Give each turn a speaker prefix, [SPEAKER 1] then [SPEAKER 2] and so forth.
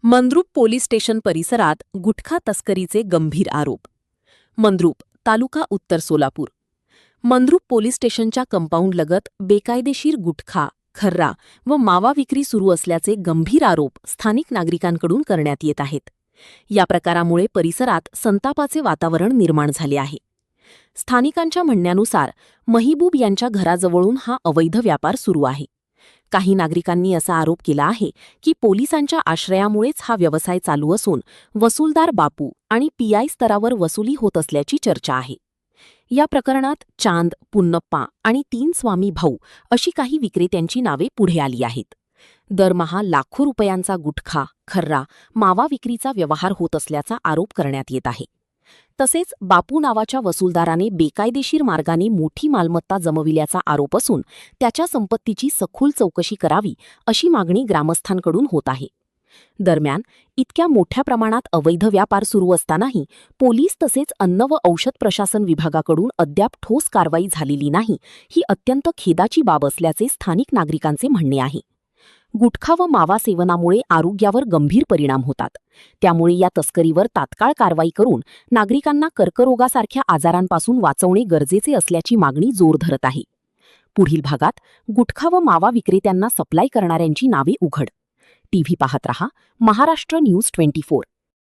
[SPEAKER 1] Mandrup police station परिसरात गुटखा तस्करीचे गंभीर आरोप. मंद्रुप, तालुका उत्तर सोलापूर. मंद्रुप पोलीस स्टेशनच्या कंपाऊंडलगत बेकायदेशीर गुटखा, खर्रा व मावा विक्री सुरू असल्याचे गंभीर आरोप स्थानिक नागरिकांकडून करण्यात येत आहेत. या प्रकारामुळे परिसरात संतापाचे वातावरण निर्माण झाले आहे. स्थानिकांच्या म्हणण्यानुसार महिबूब यांच्या घराजवळून हा अवैध व्यापार सुरू आहे. काही नागरिकांनी असा आरोप केला आहे की पोलिसांच्या आश्रयामुळेच हा व्यवसाय चालू असून वसूलदार बापू आणि पीआय स्तरावर वसुली होत असल्याची चर्चा आहे. या प्रकरणात चांद, पुन्नप्पा आणि 3 स्वामी भाऊ अशी काही विक्रेत्यांची नावे पुढे आली आहेत. दरमहा लाखो रुपयांचा गुटखा, खर्रा, मावा विक्रीचा व्यवहार होत असल्याचा आरोप करण्यात येत आहे. तसेच बापू नावाच्या वसूलदाराने बेकायदेशीर मार्गाने मोठी मालमत्ता जमविल्याचा आरोप असून त्याच्या संपत्तीची सखोल चौकशी करावी अशी मागणी ग्रामस्थांकडून होत आहे. दरम्यान इतक्या मोठ्या प्रमाणात अवैध व्यापार सुरू असतानाही पोलीस तसेच अन्न व औषध प्रशासन विभागाकडून अद्याप ठोस कारवाई झालेली नाही, ही अत्यंत खेदाची बाब असल्याचे स्थानिक नागरिकांचे म्हणणे आहे. गुटखा व मावा सेवनामुळे आरोग्यावर गंभीर परिणाम होतात. त्यामुळे या तस्करीवर तात्काळ कारवाई करून नागरिकांना कर्करोगासारख्या आजारांपासून वाचवणे गरजेचे असल्याची मागणी जोर धरत आहे. पुढील भागात गुटखा व मावा विक्रेत्यांना सप्लाय करणाऱ्यांची नावे उघड. टीव्ही पाहत रहा महाराष्ट्र न्यूज 24.